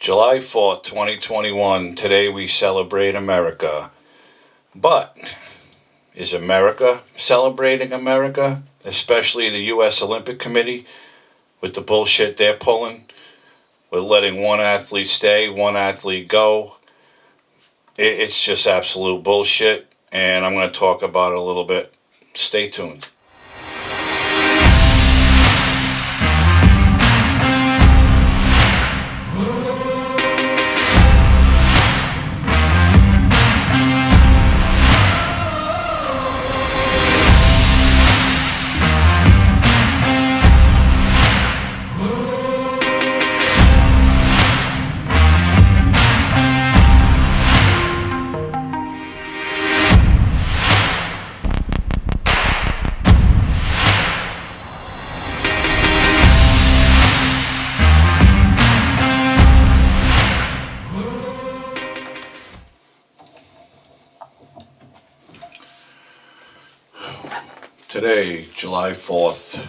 July 4th, 2021. Today we celebrate America. But is America celebrating America? Especially the U.S. Olympic Committee with the bullshit they're pulling, with letting one athlete stay, one athlete go. It's just absolute bullshit, and I'm going to talk about it a little bit. Stay tuned. Today, July 4th,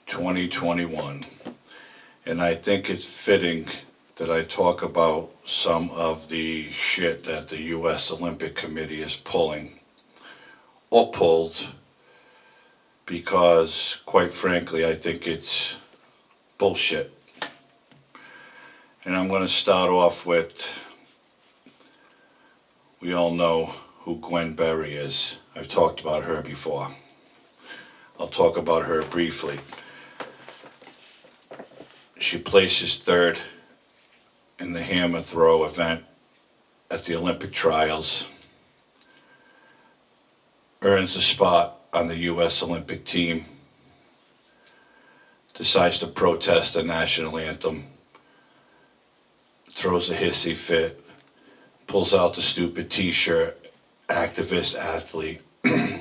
2021, and I think it's fitting that I talk about some of the shit that the U.S. Olympic Committee is pulling, or pulled, because, quite frankly, I think it's bullshit. And I'm going to start off with, we all know who Gwen Berry is. I've talked about her before. I'll talk about her briefly. She places third in the hammer throw event at the Olympic trials, earns a spot on the U.S. Olympic team, decides to protest the national anthem, throws a hissy fit, pulls out the stupid t-shirt, activist, athlete,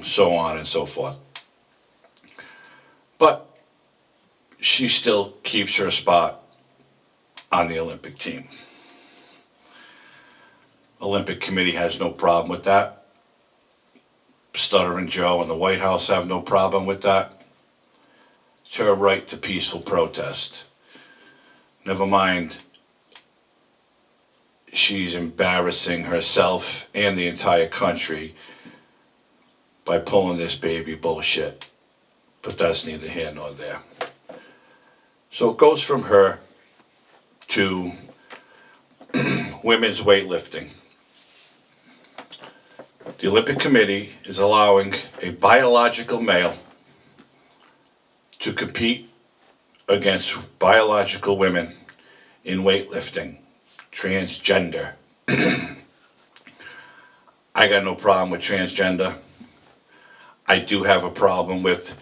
so on and so forth. But she still keeps her spot on the Olympic team. Olympic Committee has no problem with that. Stuttering Joe and the White House have no problem with that. It's her right to peaceful protest. Never mind, she's embarrassing herself and the entire country by pulling this baby bullshit. But that's neither here nor there. So it goes from her to women's weightlifting. The Olympic Committee is allowing a biological male to compete against biological women in weightlifting. Transgender. I got no problem with transgender. I do have a problem with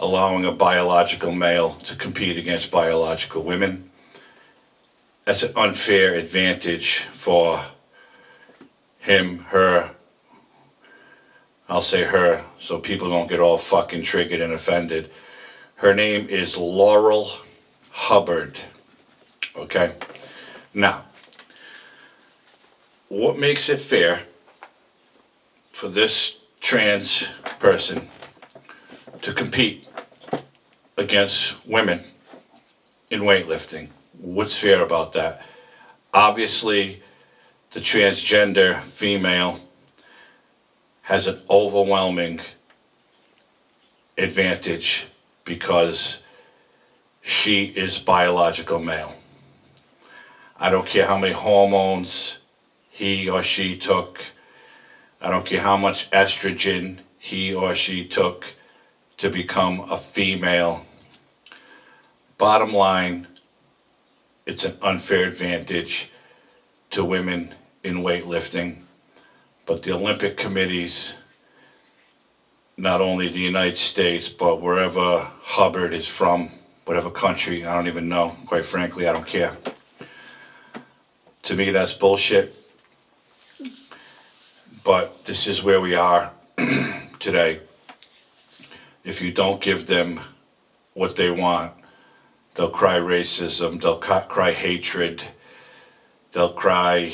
allowing a biological male to compete against biological women. That's an unfair advantage for him, her. I'll say her so people don't get all fucking triggered and offended. Her name is Laurel Hubbard. Okay? Now, what makes it fair for this trans person to compete against women in weightlifting? What's fair about that? Obviously, the transgender female has an overwhelming advantage because she is biological male. I don't care how many hormones he or she took. I don't care how much estrogen he or she took to become a female. Bottom line, it's an unfair advantage to women in weightlifting. But the Olympic committees, not only the United States, but wherever Hubbard is from, whatever country, I don't even know. Quite frankly, I don't care. To me, that's bullshit. But this is where we are today. If you don't give them what they want, they'll cry racism, they'll cry hatred, they'll cry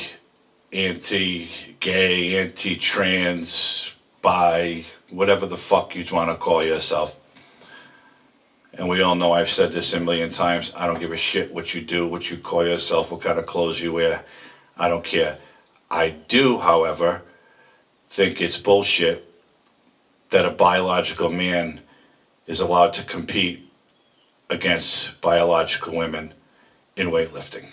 anti-gay, anti-trans, bi, whatever the fuck you want to call yourself. And we all know I've said this a million times. I don't give a shit what you do, what you call yourself, what kind of clothes you wear. I don't care. I do, however, think it's bullshit that a biological man is allowed to compete against biological women in weightlifting.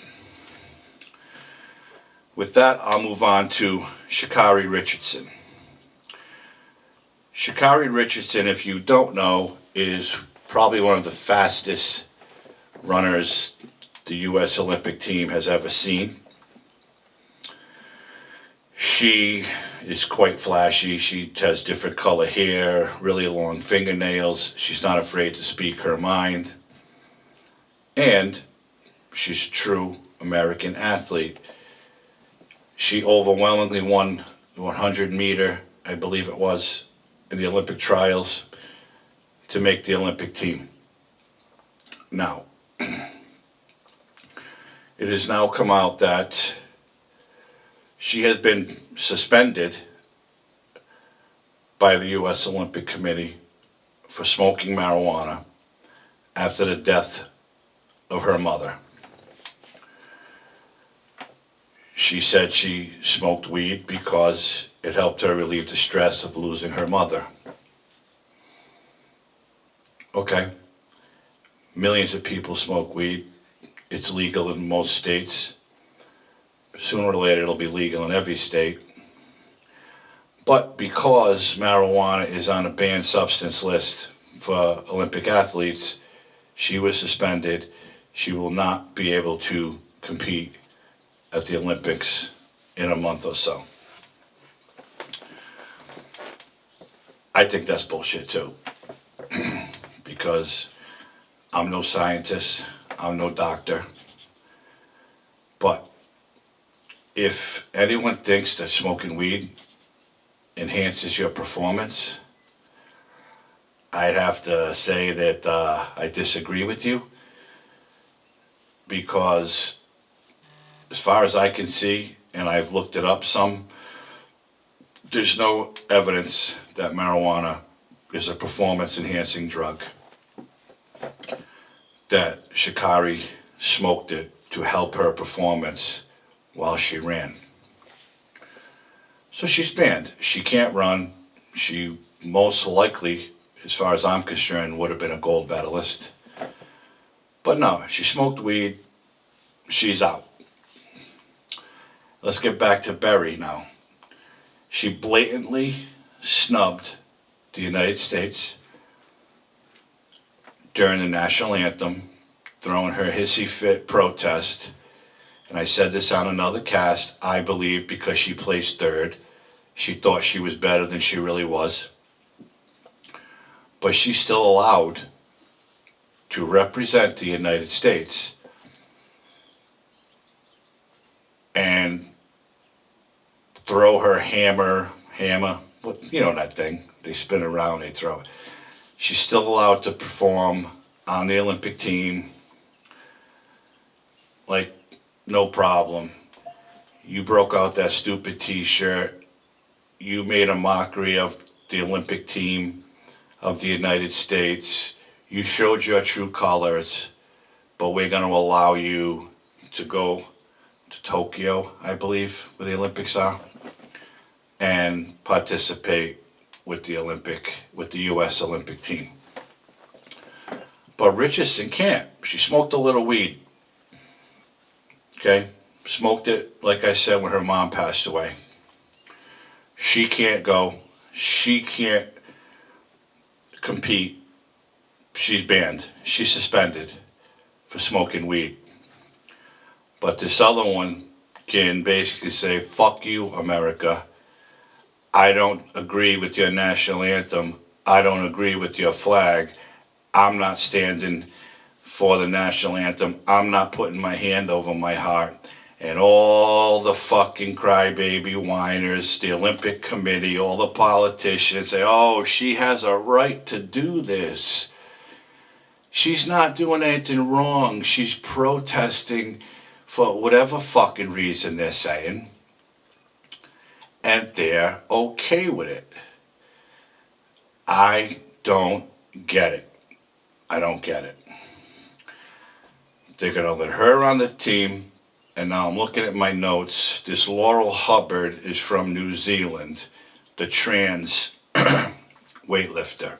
With that, I'll move on to Sha'Carri Richardson. Sha'Carri Richardson, if you don't know, is probably one of the fastest runners the U.S. Olympic team has ever seen. She is quite flashy. She has different color hair, really long fingernails. She's not afraid to speak her mind. And she's a true American athlete. She overwhelmingly won the 100 meter, I believe it was, in the Olympic trials to make the Olympic team. Now, it has now come out that she has been suspended by the U.S. Olympic Committee for smoking marijuana after the death of her mother. She said she smoked weed because it helped her relieve the stress of losing her mother. Okay. Millions of people smoke weed. It's legal in most states. Sooner or later it'll be legal in every state. But because marijuana is on a banned substance list for Olympic athletes, she was suspended. She will not be able to compete at the Olympics in a month or so. I think that's bullshit too. Because I'm no scientist, I'm no doctor. But if anyone thinks that smoking weed enhances your performance, I'd have to say that I disagree with you, because as far as I can see, and I've looked it up some, there's no evidence that marijuana is a performance enhancing drug. That Sha'Carri smoked it to help her performance while she ran. So she's banned. She can't run. She most likely, as far as I'm concerned, would have been a gold medalist. But no, she smoked weed. She's out. Let's get back to Berry now. She blatantly snubbed the United States during the national anthem, throwing her hissy fit protest. And I said this on another cast, I believe because she placed third, she thought she was better than she really was. But she's still allowed to represent the United States and throw her hammer, what, you know that thing, they spin around, they throw it. She's still allowed to perform on the Olympic team, like, no problem. You broke out that stupid t-shirt, you made a mockery of the Olympic team of the United States, you showed your true colors, but we're going to allow you to go to Tokyo, I believe, where the Olympics are, and participate with the U.S. Olympic team. But Richardson can't. She smoked a little weed. Okay? Smoked it, like I said, when her mom passed away. She can't go. She can't compete. She's banned. She's suspended for smoking weed. But this other one can basically say, fuck you, America. I don't agree with your national anthem. I don't agree with your flag. I'm not standing for the national anthem. I'm not putting my hand over my heart. And all the fucking crybaby whiners, the Olympic Committee, all the politicians say, oh, she has a right to do this. She's not doing anything wrong. She's protesting for whatever fucking reason they're saying. And they're okay with it. I don't get it. I don't get it. They're going to let her on the team, and now I'm looking at my notes. This Laurel Hubbard is from New Zealand, the trans weightlifter.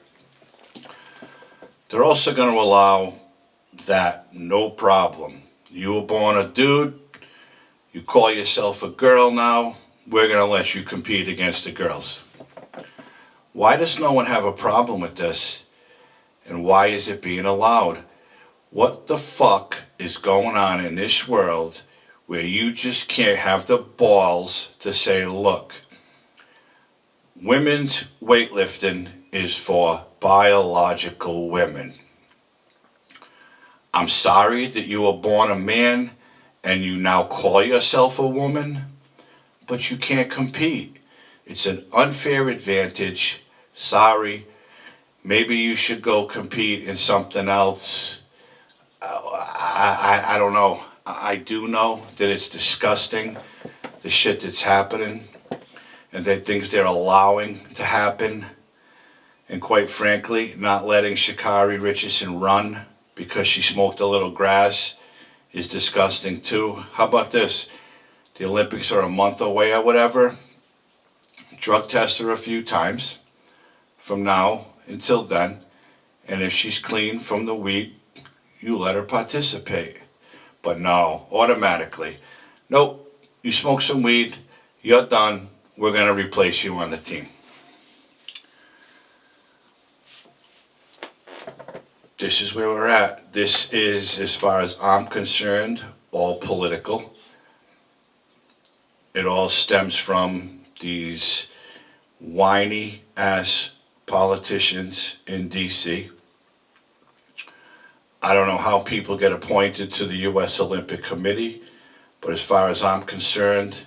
They're also going to allow that, no problem. You were born a dude, you call yourself a girl now, we're going to let you compete against the girls. Why does no one have a problem with this? And why is it being allowed? What the fuck is going on in this world where you just can't have the balls to say, look, women's weightlifting is for biological women. I'm sorry that you were born a man and you now call yourself a woman, but you can't compete. It's an unfair advantage. Sorry. Maybe you should go compete in something else. I don't know. I do know that it's disgusting, the shit that's happening, and the things they're allowing to happen. And quite frankly, not letting Sha'Carri Richardson run because she smoked a little grass is disgusting too. How about this? The Olympics are a month away or whatever. Drug test her a few times from now until then. And if she's clean from the weed, you let her participate. But no, automatically. Nope, you smoke some weed, you're done. We're going to replace you on the team. This is where we're at. This is, as far as I'm concerned, all political. It all stems from these whiny ass politicians in DC. I don't know how people get appointed to the U.S. Olympic Committee, but as far as I'm concerned,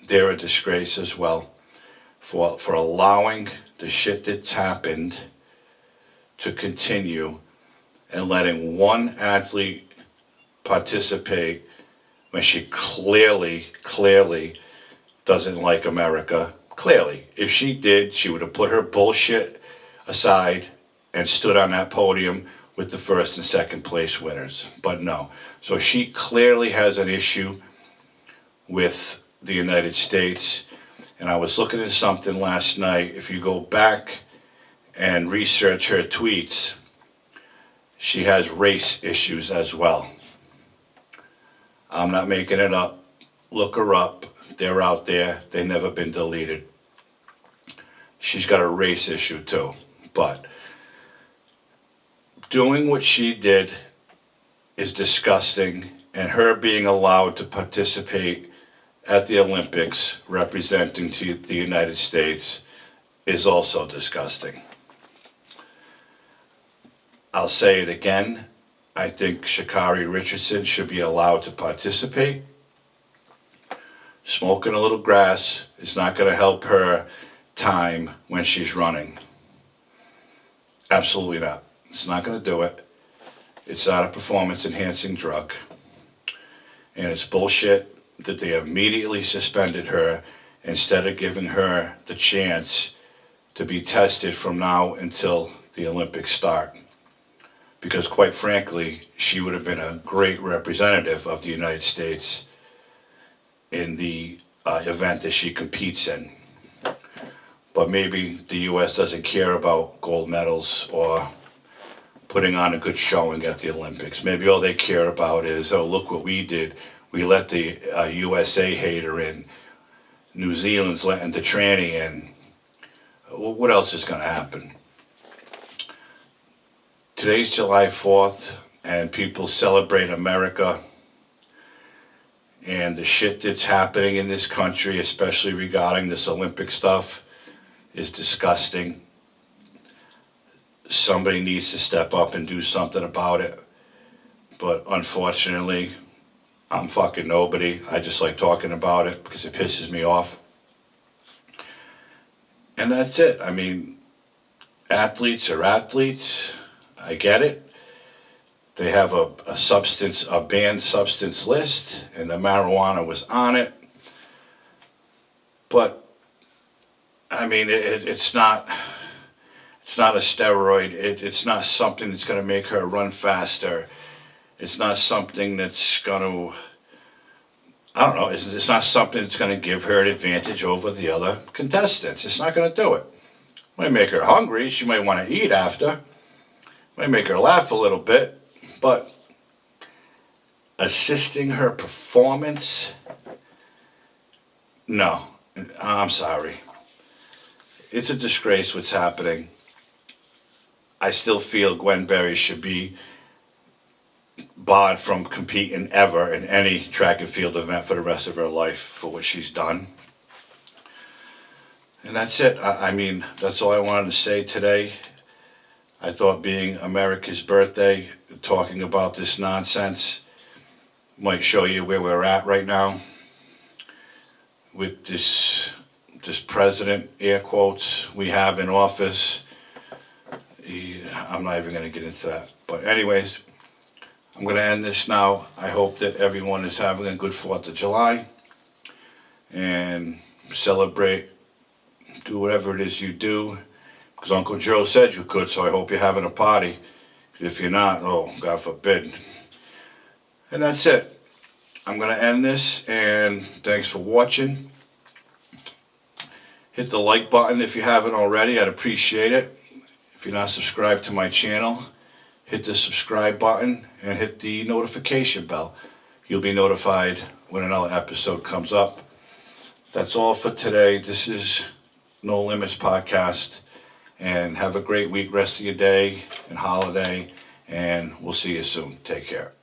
they're a disgrace as well for allowing the shit that's happened to continue and letting one athlete participate when she clearly doesn't like America. Clearly, if she did, she would have put her bullshit aside and stood on that podium with the first and second place winners. But no. So she clearly has an issue with the United States. And I was looking at something last night. If you go back and research her tweets, she has race issues as well. I'm not making it up. Look her up. They're out there. They've never been deleted. She's got a race issue too. But doing what she did is disgusting, and her being allowed to participate at the Olympics representing to the United States is also disgusting. I'll say it again. I think Sha'Carri Richardson should be allowed to participate. Smoking a little grass is not going to help her time when she's running. Absolutely not. It's not going to do it. It's not a performance-enhancing drug. And it's bullshit that they immediately suspended her instead of giving her the chance to be tested from now until the Olympics start. Because quite frankly, she would have been a great representative of the United States in the event that she competes in. But maybe the U.S. doesn't care about gold medals or putting on a good showing at the Olympics. Maybe all they care about is, oh, look what we did. We let the USA hater in. New Zealand's letting the tranny in. What else is going to happen? Today's July 4th, and people celebrate America. And the shit that's happening in this country, especially regarding this Olympic stuff, is disgusting. Somebody needs to step up and do something about it. But unfortunately, I'm fucking nobody. I just like talking about it because it pisses me off. And that's it. I mean, athletes are athletes. I get it. They have a banned substance list, and the marijuana was on it. But, I mean, it's not It's not a steroid. It's not something that's going to make her run faster. It's not something that's going to, I don't know, it's not something that's going to give her an advantage over the other contestants. It's not going to do it. Might make her hungry. She might want to eat after. Might make her laugh a little bit. But assisting her performance, no. I'm sorry. It's a disgrace what's happening. I still feel Gwen Berry should be barred from competing ever in any track and field event for the rest of her life for what she's done. And that's it. I mean, that's all I wanted to say today. I thought being America's birthday, talking about this nonsense, might show you where we're at right now with this president, air quotes, we have in office. I'm not even going to get into that. But anyways, I'm going to end this now. I hope that everyone is having a good 4th of July and celebrate, do whatever it is you do. Because Uncle Joe said you could, so I hope you're having a party. If you're not, oh, God forbid. And that's it. I'm going to end this, and thanks for watching. Hit the like button if you haven't already. I'd appreciate it. If you're not subscribed to my channel, hit the subscribe button and hit the notification bell. You'll be notified when another episode comes up. That's all for today. This is No Limits Podcast. And have a great week, rest of your day and holiday. And we'll see you soon. Take care.